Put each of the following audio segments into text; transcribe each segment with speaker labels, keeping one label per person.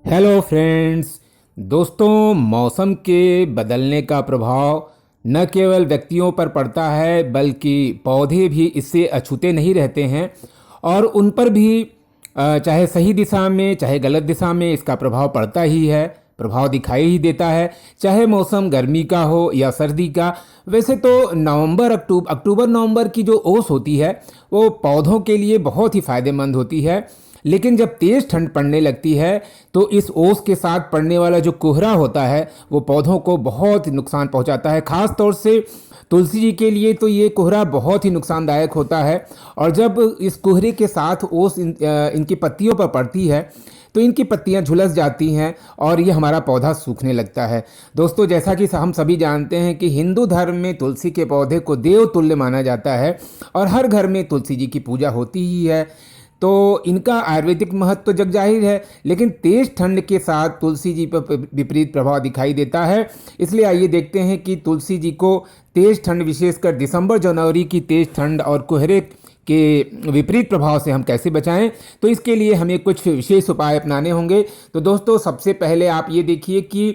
Speaker 1: Hello friends. दोस्तों, मौसम के बदलने का प्रभाव न केवल व्यक्तियों पर पड़ता है बल्कि पौधे भी इससे अछूते नहीं रहते हैं और उन पर भी चाहे सही दिशा में चाहे गलत दिशा में इसका प्रभाव पड़ता ही है, प्रभाव दिखाई ही देता है। चाहे मौसम गर्मी का हो या सर्दी का। वैसे तो अक्टूबर नवंबर की जो ओस होती है वो पौधों के लिए बहुत ही फायदेमंद होती है, लेकिन जब तेज़ ठंड पड़ने लगती है तो इस ओस के साथ पड़ने वाला जो कोहरा होता है वो पौधों को बहुत नुकसान पहुंचाता है। ख़ास तौर से तुलसी जी के लिए तो ये कोहरा बहुत ही नुकसानदायक होता है। और जब इस कोहरे के साथ ओस इनकी पत्तियों पर पड़ती है तो इनकी पत्तियां झुलस जाती हैं और ये हमारा पौधा सूखने लगता है। दोस्तों, जैसा कि हम सभी जानते हैं कि हिंदू धर्म में तुलसी के पौधे को देव तुल्य माना जाता है और हर घर में तुलसी जी की पूजा होती ही है, तो इनका आयुर्वेदिक महत्व तो जग जाहिर है। लेकिन तेज ठंड के साथ तुलसी जी पर विपरीत प्रभाव दिखाई देता है। इसलिए आइए देखते हैं कि तुलसी जी को तेज ठंड, विशेषकर दिसंबर जनवरी की तेज ठंड और कोहरे के विपरीत प्रभाव से हम कैसे बचाएं। तो इसके लिए हमें कुछ विशेष उपाय अपनाने होंगे। तो दोस्तों, सबसे पहले आप ये देखिए कि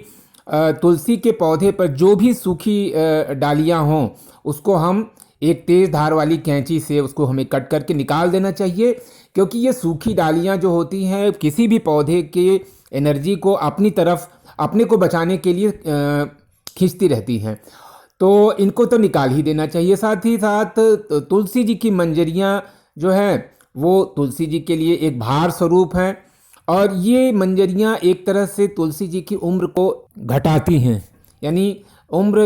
Speaker 1: तुलसी के पौधे पर जो भी सूखी डालियां हों उसको हम एक तेज़ धार वाली कैंची से उसको हमें कट करके निकाल देना चाहिए, क्योंकि ये सूखी डालियां जो होती हैं किसी भी पौधे के एनर्जी को अपनी तरफ, अपने को बचाने के लिए खींचती रहती हैं, तो इनको तो निकाल ही देना चाहिए। साथ ही साथ तुलसी जी की मंजरियां जो हैं वो तुलसी जी के लिए एक भार स्वरूप हैं और ये मंजरियां एक तरह से तुलसी जी की उम्र को घटाती हैं। यानी उम्र,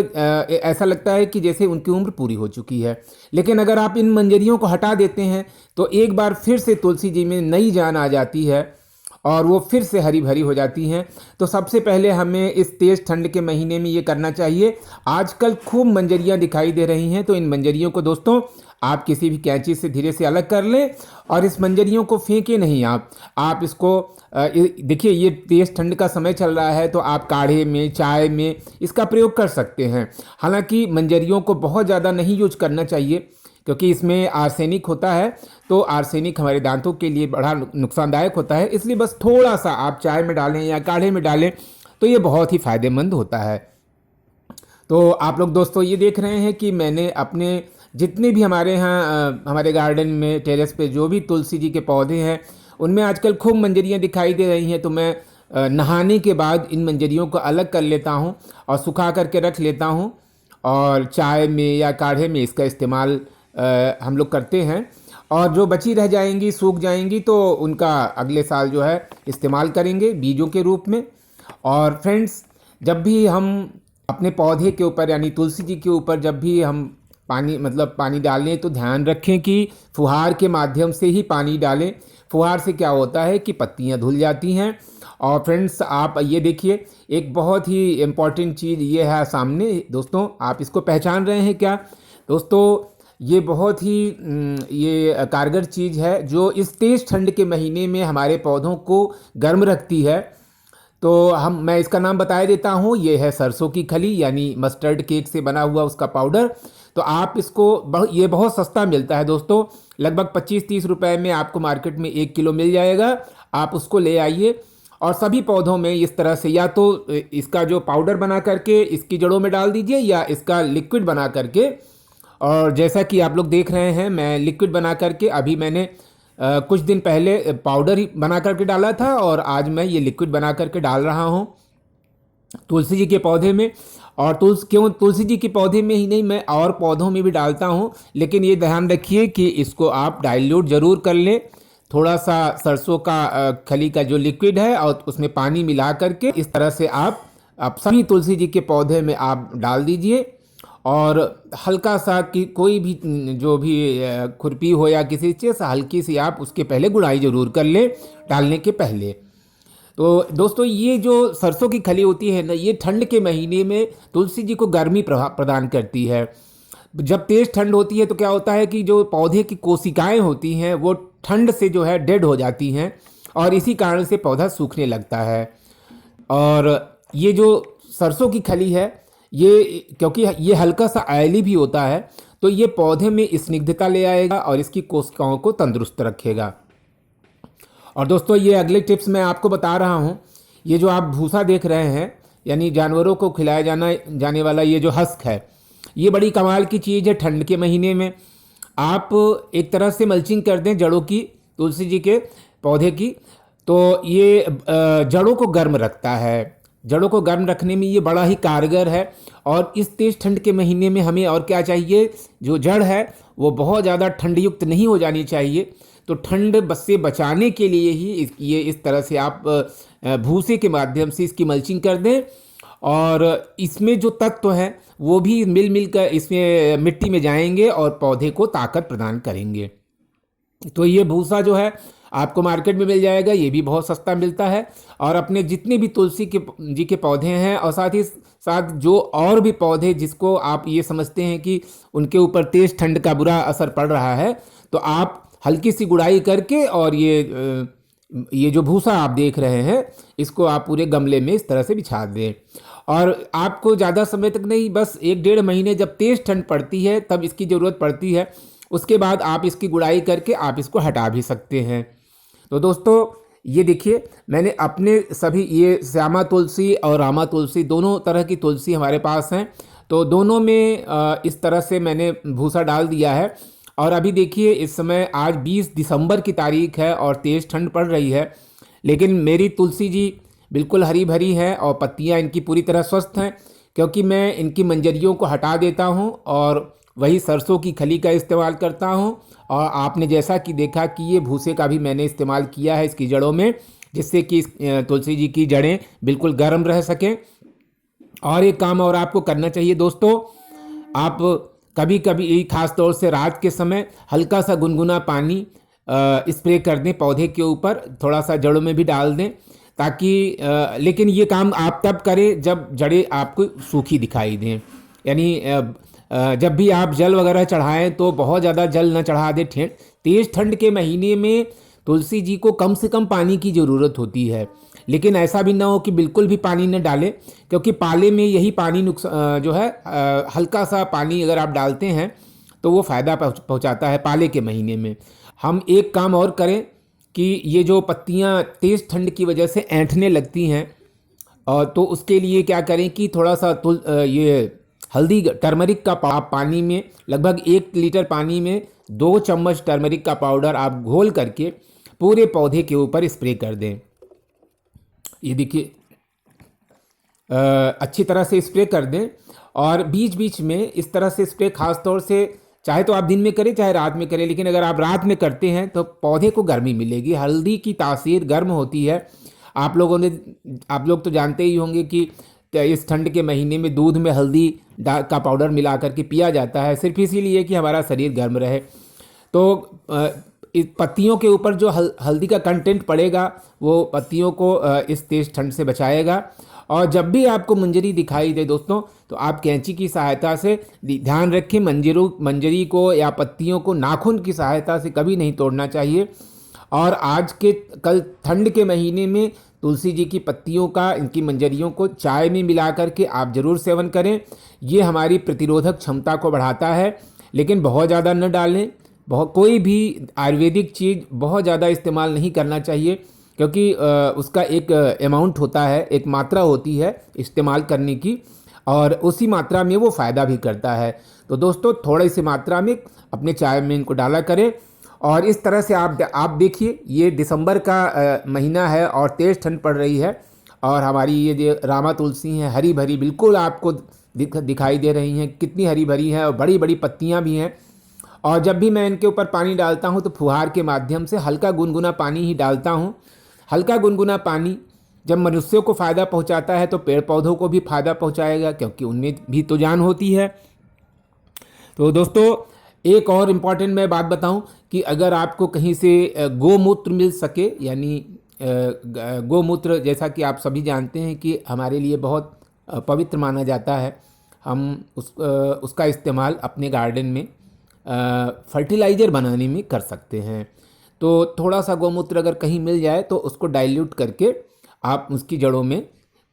Speaker 1: ऐसा लगता है कि जैसे उनकी उम्र पूरी हो चुकी है। लेकिन अगर आप इन मंजरियों को हटा देते हैं तो एक बार फिर से तुलसी जी में नई जान आ जाती है और वो फिर से हरी भरी हो जाती हैं। तो सबसे पहले हमें इस तेज़ ठंड के महीने में ये करना चाहिए। आजकल खूब मंजरियाँ दिखाई दे रही हैं, तो इन मंजरियों को दोस्तों आप किसी भी कैंची से धीरे से अलग कर लें और इस मंजरियों को फेंकें नहीं। आप इसको देखिए, ये तेज़ ठंड का समय चल रहा है तो आप काढ़े में, चाय में इसका प्रयोग कर सकते हैं। हालांकि मंजरियों को बहुत ज़्यादा नहीं यूज करना चाहिए क्योंकि इसमें आर्सेनिक होता है, तो आर्सेनिक हमारे दांतों के लिए बड़ा नुकसानदायक होता है। इसलिए बस थोड़ा सा आप चाय में डालें या काढ़े में डालें तो ये बहुत ही फ़ायदेमंद होता है। तो आप लोग दोस्तों ये देख रहे हैं कि मैंने अपने जितने भी हमारे यहाँ हमारे गार्डन में, टेरेस पे जो भी तुलसी जी के पौधे हैं उनमें आजकल खूब मंजरियाँ दिखाई दे रही हैं। तो मैं नहाने के बाद इन मंजरियों को अलग कर लेता हूँ और सुखा करके रख लेता हूँ और चाय में या काढ़े में इसका इस्तेमाल हम लोग करते हैं। और जो बची रह जाएंगी, सूख जाएंगी, तो उनका अगले साल जो है इस्तेमाल करेंगे बीजों के रूप में। और फ्रेंड्स, जब भी हम अपने पौधे के ऊपर यानी तुलसी जी के ऊपर जब भी हम पानी डालें तो ध्यान रखें कि फुहार के माध्यम से ही पानी डालें। फुहार से क्या होता है कि पत्तियां धुल जाती हैं। और फ्रेंड्स, आप ये देखिए, एक बहुत ही इम्पॉर्टेंट चीज़ ये है सामने। दोस्तों, आप इसको पहचान रहे हैं क्या? दोस्तों, ये बहुत ही ये कारगर चीज़ है जो इस तेज़ ठंड के महीने में हमारे पौधों को गर्म रखती है। तो मैं इसका नाम बता देता हूँ। ये है सरसों की खली, यानी मस्टर्ड केक से बना हुआ उसका पाउडर। तो आप इसको ये बहुत सस्ता मिलता है दोस्तों, लगभग 25-30 रुपए में आपको मार्केट में 1 किलो मिल जाएगा। आप उसको ले आइए और सभी पौधों में इस तरह से या तो इसका जो पाउडर बना करके इसकी जड़ों में डाल दीजिए या इसका लिक्विड बना करके। और जैसा कि आप लोग देख रहे हैं, मैं लिक्विड बना करके अभी मैंने कुछ दिन पहले पाउडर ही बना करके डाला था और आज मैं ये लिक्विड बना करके डाल रहा हूँ तुलसी जी के पौधे में। और तुलसी जी के पौधे में ही नहीं, मैं और पौधों में भी डालता हूँ। लेकिन ये ध्यान रखिए कि इसको आप डाइल्यूट ज़रूर कर लें। थोड़ा सा सरसों का खली का जो लिक्विड है और उसमें पानी मिला करके इस तरह से आप सभी तुलसी जी के पौधे में आप डाल दीजिए। और हल्का सा कि कोई भी जो भी खुरपी हो या किसी चीज़ से हल्की सी आप उसके पहले गुड़ाई ज़रूर कर लें डालने के पहले। तो दोस्तों, ये जो सरसों की खली होती है ना, ये ठंड के महीने में तुलसी जी को गर्मी प्रदान करती है। जब तेज़ ठंड होती है तो क्या होता है कि जो पौधे की कोशिकाएं होती हैं वो ठंड से जो है डेड हो जाती हैं और इसी कारण से पौधा सूखने लगता है। और ये जो सरसों की खली है, ये क्योंकि ये हल्का सा ऑयली भी होता है तो ये पौधे में स्निग्धता ले आएगा और इसकी कोशिकाओं को तंदुरुस्त रखेगा। और दोस्तों, ये अगले टिप्स मैं आपको बता रहा हूँ ये जो आप भूसा देख रहे हैं, यानी जानवरों को खिलाया जाने वाला ये जो हस्क है, ये बड़ी कमाल की चीज़ है। ठंड के महीने में आप एक तरह से मल्चिंग कर दें जड़ों की, तुलसी जी के पौधे की, तो ये जड़ों को गर्म रखता है। जड़ों को गर्म रखने में ये बड़ा ही कारगर है। और इस तेज़ ठंड के महीने में हमें और क्या चाहिए, जो जड़ है वो बहुत ज़्यादा ठंड युक्त नहीं हो जानी चाहिए। तो ठंड बस से बचाने के लिए ही ये इस तरह से आप भूसे के माध्यम से इसकी मल्चिंग कर दें, और इसमें जो तत्व हैं वो भी मिल कर इसमें मिट्टी में जाएंगे और पौधे को ताकत प्रदान करेंगे। तो ये भूसा जो है आपको मार्केट में मिल जाएगा, ये भी बहुत सस्ता मिलता है। और अपने जितने भी तुलसी के जी के पौधे हैं, और साथ ही साथ जो और भी पौधे जिसको आप ये समझते हैं कि उनके ऊपर तेज़ ठंड का बुरा असर पड़ रहा है, तो आप हल्की सी गुड़ाई करके और ये जो भूसा आप देख रहे हैं, इसको आप पूरे गमले में इस तरह से बिछा दें। और आपको ज़्यादा समय तक नहीं, बस 1-1.5 महीने जब तेज़ ठंड पड़ती है तब इसकी ज़रूरत पड़ती है। उसके बाद आप इसकी गुड़ाई करके आप इसको हटा भी सकते हैं। तो दोस्तों ये देखिए, मैंने अपने सभी ये श्यामा तुलसी और रामा तुलसी दोनों तरह की तुलसी हमारे पास हैं, तो दोनों में इस तरह से मैंने भूसा डाल दिया है। और अभी देखिए, इस समय आज 20 दिसंबर की तारीख है और तेज़ ठंड पड़ रही है, लेकिन मेरी तुलसी जी बिल्कुल हरी भरी है और पत्तियां इनकी पूरी तरह स्वस्थ हैं, क्योंकि मैं इनकी मंजरियों को हटा देता हूं और वही सरसों की खली का इस्तेमाल करता हूं। और आपने जैसा कि देखा कि ये भूसे का भी मैंने इस्तेमाल किया है इसकी जड़ों में, जिससे कि तुलसी जी की जड़ें बिल्कुल गर्म रह सकें। और एक काम और आपको करना चाहिए दोस्तों, आप कभी कभी खास तौर से रात के समय हल्का सा गुनगुना पानी स्प्रे कर दें पौधे के ऊपर, थोड़ा सा जड़ों में भी डाल दें, ताकि लेकिन ये काम आप तब करें जब जड़ें आपको सूखी दिखाई दें। यानी जब भी आप जल वगैरह चढ़ाएं तो बहुत ज़्यादा जल न चढ़ा दें। तेज़ ठंड के महीने में तुलसी जी को कम से कम पानी की ज़रूरत होती है, लेकिन ऐसा भी ना हो कि बिल्कुल भी पानी न डालें, क्योंकि पाले में यही पानी जो है हल्का सा पानी अगर आप डालते हैं तो वो फ़ायदा पहुंचाता है पाले के महीने में। हम एक काम और करें कि ये जो पत्तियां तेज़ ठंड की वजह से ऐंठने लगती हैं, और तो उसके लिए क्या करें कि थोड़ा सा ये हल्दी टर्मरिक का पानी में, लगभग 1 लीटर पानी में 2 चम्मच टर्मरिक का पाउडर आप घोल करके पूरे पौधे के ऊपर स्प्रे कर दें। ये देखिए, अच्छी तरह से स्प्रे कर दें, और बीच बीच में इस तरह से स्प्रे, खास तौर से चाहे तो आप दिन में करें चाहे रात में करें, लेकिन अगर आप रात में करते हैं तो पौधे को गर्मी मिलेगी। हल्दी की तासीर गर्म होती है। आप लोग तो जानते ही होंगे कि इस ठंड के महीने में दूध में हल्दी का पाउडर मिला करके पिया जाता है, सिर्फ इसीलिए कि हमारा शरीर गर्म रहे। तो इस पत्तियों के ऊपर जो हल्दी का कंटेंट पड़ेगा वो पत्तियों को इस तेज़ ठंड से बचाएगा। और जब भी आपको मंजरी दिखाई दे दोस्तों, तो आप कैंची की सहायता से ध्यान रखें, मंजरी को या पत्तियों को नाखून की सहायता से कभी नहीं तोड़ना चाहिए। और कल ठंड के महीने में तुलसी जी की पत्तियों का, इनकी मंजरियों को चाय में मिला करके आप ज़रूर सेवन करें। ये हमारी प्रतिरोधक क्षमता को बढ़ाता है, लेकिन बहुत ज़्यादा न डालें। कोई भी आयुर्वेदिक चीज़ बहुत ज़्यादा इस्तेमाल नहीं करना चाहिए, क्योंकि उसका एक अमाउंट होता है, एक मात्रा होती है इस्तेमाल करने की, और उसी मात्रा में वो फ़ायदा भी करता है। तो दोस्तों थोड़ी सी मात्रा में अपने चाय में इनको डाला करें। और इस तरह से आप देखिए, ये दिसंबर का महीना है और तेज़ ठंड पड़ रही है, और हमारी ये जो रामा तुलसी हैं हरी भरी बिल्कुल आपको दिखाई दे रही हैं, कितनी हरी भरी हैं, और बड़ी बड़ी पत्तियां भी हैं। और जब भी मैं इनके ऊपर पानी डालता हूं तो फुहार के माध्यम से हल्का गुनगुना पानी ही डालता हूं। हल्का गुनगुना पानी जब मनुष्यों को फ़ायदा पहुंचाता है तो पेड़ पौधों को भी फ़ायदा पहुंचाएगा, क्योंकि उनमें भी तो जान होती है। तो दोस्तों एक और इम्पॉर्टेंट मैं बात बताऊं कि अगर आपको कहीं से गोमूत्र मिल सके, यानी गोमूत्र, जैसा कि आप सभी जानते हैं कि हमारे लिए बहुत पवित्र माना जाता है, हम उसका इस्तेमाल अपने गार्डन में फर्टिलाइज़र बनाने में कर सकते हैं। तो थोड़ा सा गोमूत्र अगर कहीं मिल जाए तो उसको डाइल्यूट करके आप उसकी जड़ों में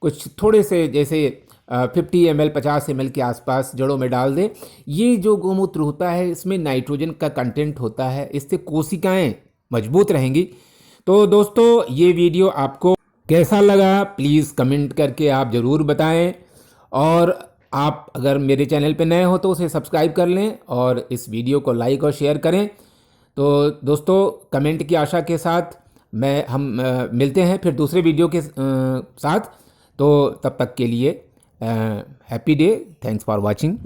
Speaker 1: कुछ थोड़े से, जैसे 50 ml 50 ml के आसपास जड़ों में डाल दें। ये जो गोमूत्र होता है इसमें नाइट्रोजन का कंटेंट होता है, इससे कोशिकाएं मजबूत रहेंगी। तो दोस्तों ये वीडियो आपको कैसा लगा प्लीज़ कमेंट करके आप ज़रूर बताएं। और आप अगर मेरे चैनल पे नए हो तो उसे सब्सक्राइब कर लें और इस वीडियो को लाइक और शेयर करें। तो दोस्तों, कमेंट की आशा के साथ हम मिलते हैं फिर दूसरे वीडियो के साथ। तो तब तक के लिए happy day, thanks for watching.